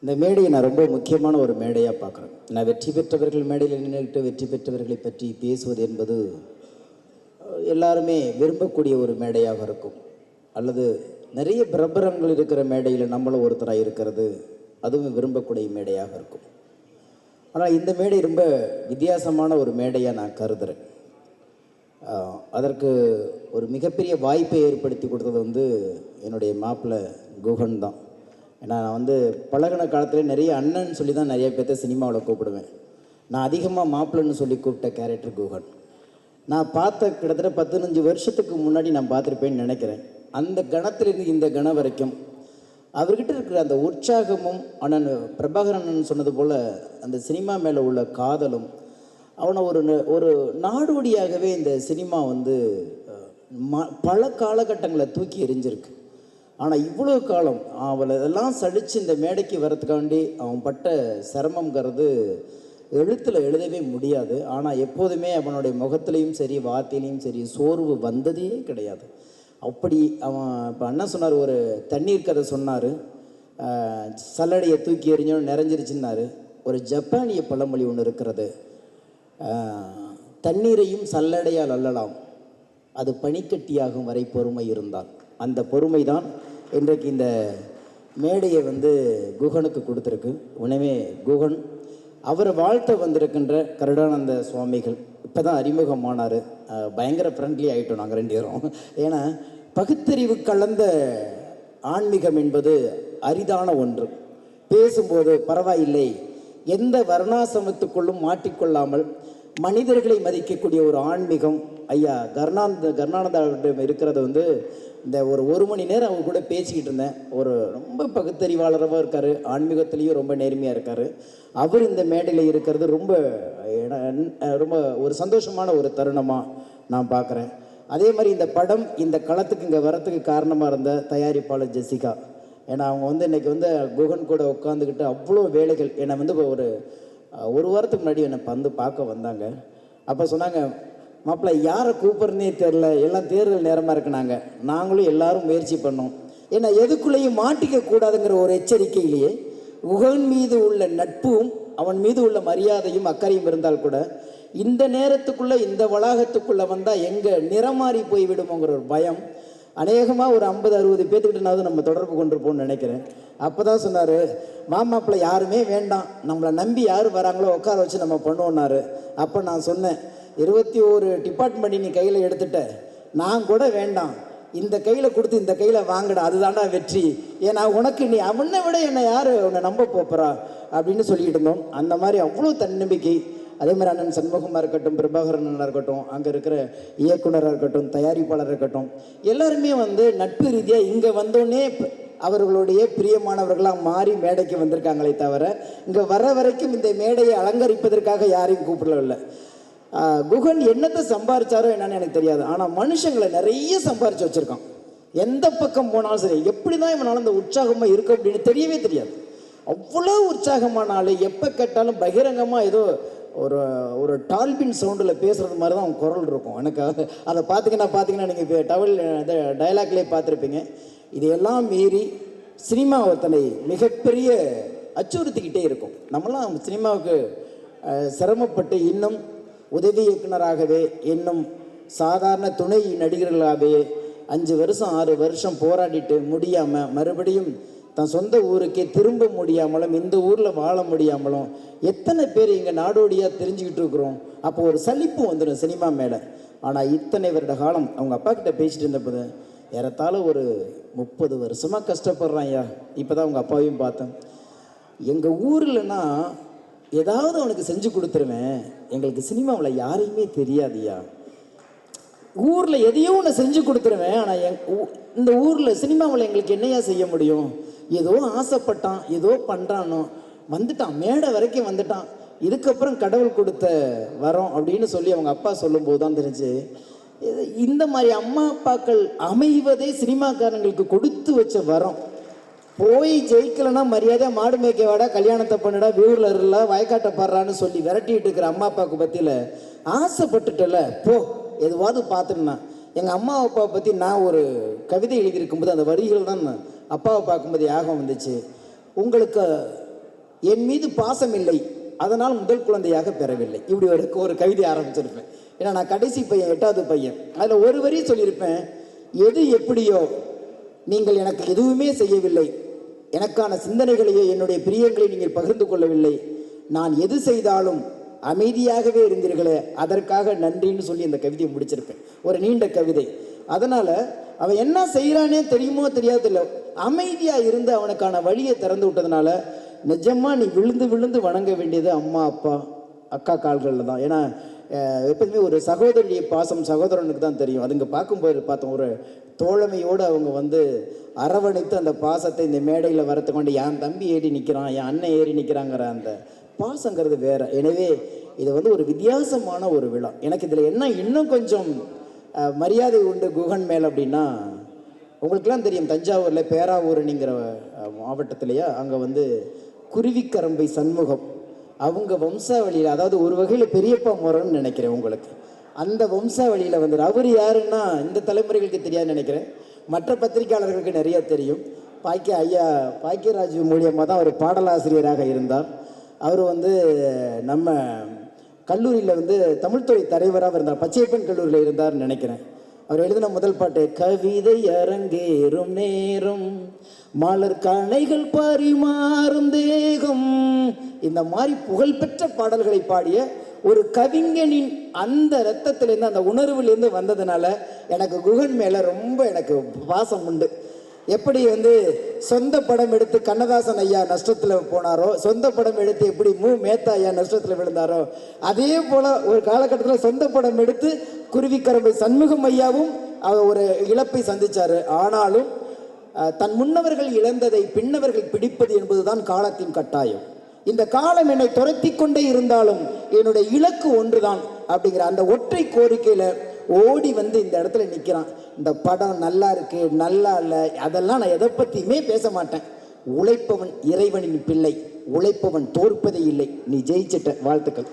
இந்த மேடையை நான் ரொம்ப முக்கியமான ஒரு மேடையாக பார்க்குறேன். நான் வெற்றி பெற்றவர்கள் மேடையில் நின்றுக்கிட்டு வெற்றி பெற்றவர்களை பற்றி பேசுவது என்பது எல்லாருமே விரும்பக்கூடிய ஒரு மேடையாக இருக்கும். அல்லது நிறைய பிரபரங்கள் இருக்கிற மேடையில் நம்மளும் ஒருத்தராக இருக்கிறது அதுவும் விரும்பக்கூடிய மேடையாக இருக்கும். ஆனால் இந்த மேடை ரொம்ப வித்தியாசமான ஒரு மேடையாக நான் கருதுகிறேன். அதற்கு ஒரு மிகப்பெரிய வாய்ப்பை ஏற்படுத்தி கொடுத்தது என்னுடைய மாப்பிள்ளை குகன் தான். ஏன்னா நான் பழகின காலத்தில் நிறைய அண்ணன் சொல்லி தான் நிறைய பேர்த்த சினிமாவில் கூப்பிடுவேன். நான் அதிகமாக மாப்பிள்ளைன்னு சொல்லி கூப்பிட்ட கேரக்டர் குகன். நான் பார்த்த கிட்டத்தட்ட 15 வருஷத்துக்கு முன்னாடி நான் பார்த்துருப்பேன்னு நினைக்கிறேன். அந்த கணத்திலிருந்து இந்த கணம் வரைக்கும் அவர்கிட்ட இருக்கிற அந்த உற்சாகமும் அண்ணன் பிரபாகரன் சொன்னது போல் அந்த சினிமா மேலே உள்ள காதலும் அவனை ஒரு நாடோடியாகவே இந்த சினிமா பல காலகட்டங்களை தூக்கி எறிஞ்சிருக்கு. ஆனால் இவ்வளோ காலம் அவளை இதெல்லாம் சலித்து இந்த மேடைக்கு வரத்துக்காண்டி அவன் பட்ட சிரமங்கிறது எழுத்தில் எழுதவே முடியாது. ஆனால் எப்போதுமே அவனுடைய முகத்துலேயும் சரி வார்த்தையிலையும் சரி சோர்வு வந்ததே கிடையாது. அப்படி அவன் இப்போ அண்ணன் சொன்னார், ஒரு தண்ணீர் கதை சொன்னார், சல்லடையை தூக்கி எறிஞ்சோன்னு நிறைஞ்சிருச்சுன்னாரு. ஒரு ஜப்பானிய பழமொழி ஒன்று இருக்கிறது, தண்ணீரையும் சல்லடையால் அள்ளலாம், அது பனிக்கட்டியாகும் வரை பொறுமை இருந்தால். அந்த பொறுமை தான் இன்றைக்கு இந்த மேடையை குகனுக்கு கொடுத்துருக்கு. உடனே குகன் அவரை வாழ்த்த வந்திருக்கின்ற கருடானந்த சுவாமிகள் இப்போ தான் அறிமுகமானார். பயங்கர ஃப்ரெண்ட்லி ஆகிட்டோம் நாங்கள் 2 பேரும். ஏன்னா பகுத்தறிவு கலந்த ஆன்மீகம் என்பது அரிதான ஒன்று. பேசும்போது பரவாயில்லை, எந்த வர்ணாசிரமத்துக்குள்ளும் மாட்டிக்கொள்ளாமல் மனிதர்களை மதிக்கக்கூடிய ஒரு ஆன்மீகம் ஐயா கருணானந்தம் இருக்கிறது இந்த ஒரு மணி நேரம் அவங்க கூட பேசிக்கிட்டு இருந்தேன். ஒரு ரொம்ப பகுத்தறிவாளராக இருக்கார், ஆன்மீகத்துலேயும் ரொம்ப நேர்மையாக இருக்கார். அவர் இந்த மேடையில் இருக்கிறது ரொம்ப ரொம்ப ஒரு சந்தோஷமான ஒரு தருணமாக நான் பார்க்குறேன். அதே மாதிரி இந்த படம் இந்த களத்துக்கு இங்கே வரத்துக்கு காரணமாக இருந்த தயாரிப்பாளர் ஜெசிகா. ஏன்னா அவங்க இன்றைக்கி குகன் கூட உட்காந்துக்கிட்டு அவ்வளோ வேலைகள் என்னை ஒரு வாரத்துக்கு முன்னாடி என்னை பார்க்க வந்தாங்க. அப்போ சொன்னாங்க, மாப்பிள்ளை யாரை கூப்பிட்றனே தெரில, எல்லாம் தேர்தல் நேரமாக இருக்குனாங்க. நாங்களும் எல்லாரும் முயற்சி பண்ணோம். ஏன்னா எதுக்குள்ளேயும் மாட்டிக்க கூடாதுங்கிற ஒரு எச்சரிக்கையிலேயே குகன் மீது உள்ள நட்பும் அவன் மீது உள்ள மரியாதையும் அக்கறையும் இருந்தால் கூட இந்த நேரத்துக்குள்ளே இந்த வளாகத்துக்குள்ளே வந்தால் எங்கே நிறமாறி போய்விடுமோங்கிற ஒரு பயம் அநேகமாக ஒரு 50-60 பேர்த்துக்கிட்டனாவது நம்ம தொடர்பு கொண்டு போகணும்னு நினைக்கிறேன். அப்போ தான் சொன்னார், மாமாப்பிள்ளை யாருமே வேண்டாம், நம்மளை நம்பி யார் வராங்களோ உட்கார வச்சு நம்ம பண்ணுவோன்னாரு. அப்போ நான் சொன்னேன், 21 டிபார்ட்மெண்ட் நீ கையில் எடுத்துட்ட, நான் கூட வேண்டாம், இந்த கையில் கொடுத்து இந்த கையில் வாங்கடா, அதுதான்டா வெற்றி. ஏன்னா உனக்கு நீ அவனை விட என்னை யார் உன்னை நம்ப போகிறா அப்படின்னு சொல்லிக்கிட்டு இருந்தோம். அந்த மாதிரி அவ்வளோ தன்னம்பிக்கை. அதே மாதிரி அண்ணன் சண்முகமாக இருக்கட்டும், பிரபாகரனாக இருக்கட்டும், அங்கே இருக்கிற இயக்குனராக இருக்கட்டும், தயாரிப்பாளராக இருக்கட்டும், எல்லாருமே நட்பு ரீதியாக இங்கே வந்தோடனே அவர்களுடைய பிரியமானவர்களாக மாறி மேடைக்கு வந்திருக்காங்களே தவிர இங்கே வர வரைக்கும் இந்த மேடையை அலங்கரிப்பதற்காக யாரையும் கூப்பிடவில்லை. குகன் என்னத்தை சம்பாரிச்சாரோ என்னன்னு எனக்கு தெரியாது, ஆனால் மனுஷங்களை நிறைய சம்பாரிச்சு வச்சுருக்கான். எந்த பக்கம் போனாலும் சரி, எப்படி தான் இவனால இந்த உற்சாகமாக இருக்கும் அப்படின்னு தெரியவே தெரியாது. அவ்வளோ உற்சாகமான ஆள். எப்போ கேட்டாலும் பகிரங்கமாக ஏதோ ஒரு டால்பின் சவுண்டில் பேசுகிறது மாதிரி தான் அவன் குரல் இருக்கும். எனக்கு அதை பார்த்தீங்கன்னா நீங்கள் இப்போ டயலாக்லேயே பார்த்துருப்பீங்க. இதையெல்லாம் மீறி சினிமா ஒருத்தனை மிகப்பெரிய அச்சுறுத்திக்கிட்டே இருக்கும். நம்மளாம் சினிமாவுக்கு சிரமப்பட்டு இன்னும் உதவி இயக்குனராகவே, இன்னும் சாதாரண துணை நடிகர்களாகவே 5 வருஷம் 6 வருஷம் போராடிட்டு முடியாமல் மறுபடியும் தன் சொந்த ஊருக்கே திரும்ப முடியாமலும் இந்த ஊரில் வாழ முடியாமலும் எத்தனை பேர் இங்கே நாடோடியாக தெரிஞ்சுக்கிட்டு இருக்கிறோம். அப்போ ஒரு சலிப்பு வந்துடும் சினிமா மேலே. ஆனால் இத்தனை வருட காலம் அவங்க அப்பா கிட்ட பேசிட்டு இருந்தபோது ஏறத்தாழ ஒரு 30 வருஷமாக கஷ்டப்படுறான் ஐயா. இப்போ தான் அவங்க அப்பாவையும் பார்த்தேன். எங்கள் ஊர்லன்னா ஏதாவது அவனுக்கு செஞ்சு கொடுத்துருவேன், எங்களுக்கு சினிமாவில் யாரையுமே தெரியாதுயா. ஊரில் எதையோ ஒன்று செஞ்சு கொடுத்துருவேன், ஆனால் இந்த ஊரில் சினிமாவில் எங்களுக்கு என்னையா செய்ய முடியும்? ஏதோ ஆசைப்பட்டான், ஏதோ பண்ணுறானோ, வந்துட்டான், மேடை வரைக்கும் வந்துட்டான், இதுக்கப்புறம் கடவுள் கொடுத்த வரோம் அப்படின்னு சொல்லி அவங்க அப்பா சொல்லும்போது தான் தெரிஞ்சு இந்த மாதிரி அம்மா அப்பாக்கள் அமைவதே சினிமாக்காரங்களுக்கு கொடுத்து வச்ச வரம். போய் ஜெயிக்கலைன்னா மரியாதையாக மாடு மேய்க்க வாடா, கல்யாணத்தை பண்ணுடா, ஊரில் இருல, வயக்காட்டை பாடுறான்னு சொல்லி விரட்டிட்டு இருக்கிற அம்மா அப்பாவுக்கு பற்றியில் ஆசைப்பட்டுட்டல போ எதுவாவது பார்த்துன்னா. எங்கள் அம்மா அப்பாவை பற்றி நான் ஒரு கவிதை எழுதியிருக்கும்போது அந்த வரிகள் தான் அப்பாவை பார்க்கும்போது யாகம் வந்துச்சு. உங்களுக்கு என் மீது பாசம் இல்லை, அதனால் முதல் குழந்தையாக பெறவில்லை. இப்படி ஒரு கவிதை ஆரம்பிச்சிருப்பேன். ஏன்னா நான் கடைசி பையன், 8வது பையன். அதில் ஒரு வரி சொல்லியிருப்பேன், எது எப்படியோ நீங்கள் எனக்கு எதுவுமே செய்யவில்லை, எனக்கான சிந்தனைகளையோ என்னுடைய பிரியங்களை நீங்கள் பகிர்ந்து கொள்ளவில்லை, நான் எது செய்தாலும் அமைதியாகவே இருந்தீர்களே, அதற்காக நன்றின்னு சொல்லி அந்த கவிதையை முடிச்சிருப்பேன். ஒரு நீண்ட கவிதை. அதனால் அவன் என்ன செய்கிறானே தெரியுமோ தெரியாது இல்லை, அமைதியாக இருந்து அவனுக்கான வழியை திறந்து விட்டதுனால நிஜமாக நீ விழுந்து விழுந்து வணங்க வேண்டியது அம்மா அப்பா அக்கா கால்களில் தான். ஏன்னா எப்போதுமே ஒரு சகோதரியை பாசம் சகோதரனுக்கு தான் தெரியும். அதுங்க பார்க்கும்போது பார்த்தோம், ஒரு தோழமையோடு அவங்க வந்து அரவணைத்து அந்த பாசத்தை இந்த மேடையில் வரத்து கொண்டு என் தம்பி ஏறி நிற்கிறான், என் அண்ணன் ஏறி நிற்கிறாங்கிற அந்த பாசங்கிறது வேறு. எனவே இது வந்து ஒரு வித்தியாசமான ஒரு விழா. எனக்கு இதில் என்ன இன்னும் கொஞ்சம் மரியாதை உண்டு குகன் மேல் அப்படின்னா, உங்களுக்கெல்லாம் தெரியும் தஞ்சாவூரில் பேராவூரணிங்கிற மாவட்டத்திலேயே அங்கே வந்து குருவிக்கரம்பை சண்முகம் அவங்க வம்சாவளியில், அதாவது ஒரு வகையில் பெரியப்பா முறைன்னு நினைக்கிறேன் உங்களுக்கு, அந்த வம்சாவளியில் வந்து அவர் யாருன்னா இந்த தலைமுறைகளுக்கு தெரியாதுன்னு நினைக்கிறேன், மற்ற பத்திரிகையாளர்களுக்கு நிறைய தெரியும். பாக்கியராஜ் மூலியமாக தான் அவர் பாடலாசிரியராக இருந்தார். அவர் வந்து நம்ம கல்லூரியில் வந்து தமிழ்துறை தலைவராக இருந்தார், பச்சையப்பன் கல்லூரியில் இருந்தார்னு நினைக்கிறேன். அவர் எழுதின முதல் பாட்டு, கவிதை அரங்கேறும் நேரம் மலர் கணைகள் பரிமாறும் தேகம், இந்த மாதிரி புகழ்பெற்ற பாடல்களை பாடிய ஒரு கவிஞனின் அந்த ரத்தத்திலேருந்து அந்த உணர்வுலேருந்து வந்ததுனால எனக்கு குகன் மேலே ரொம்ப எனக்கு பாசம் உண்டு. எப்படி வந்து சொந்த படம் எடுத்து கண்ணதாசன் ஐயா நஷ்டத்தில் போனாரோ, சொந்த படம் எடுத்து எப்படி மேத்தா ஐயா நஷ்டத்தில் விழுந்தாரோ, அதே போல் ஒரு காலகட்டத்தில் சொந்த படம் எடுத்து குருவிக்கரம்பை சண்முகம் ஐயாவும் ஒரு இழப்பை சந்தித்தார். ஆனாலும் தன் முன்னவர்கள் இழந்ததை பின்னவர்கள் பிடிப்பது என்பதுதான் காலத்தின் கட்டாயம். இந்த காலம் என்னை துரத்தி கொண்டே இருந்தாலும் என்னுடைய இலக்கு ஒன்றுதான் அப்படிங்கிற அந்த ஒற்றை கோரிக்கையில் ஓடி வந்து இந்த இடத்துல நிற்கிறான். இந்த படம் நல்லா இருக்கு நல்லா இல்லை அதெல்லாம் நான் எதை பற்றியுமே பேச மாட்டேன். உழைப்பவன் இறைவனின் பிள்ளை, உழைப்பவன் தோற்பதே இல்லை. நீ ஜெயிச்சிட்ட, வாழ்த்துக்கள்.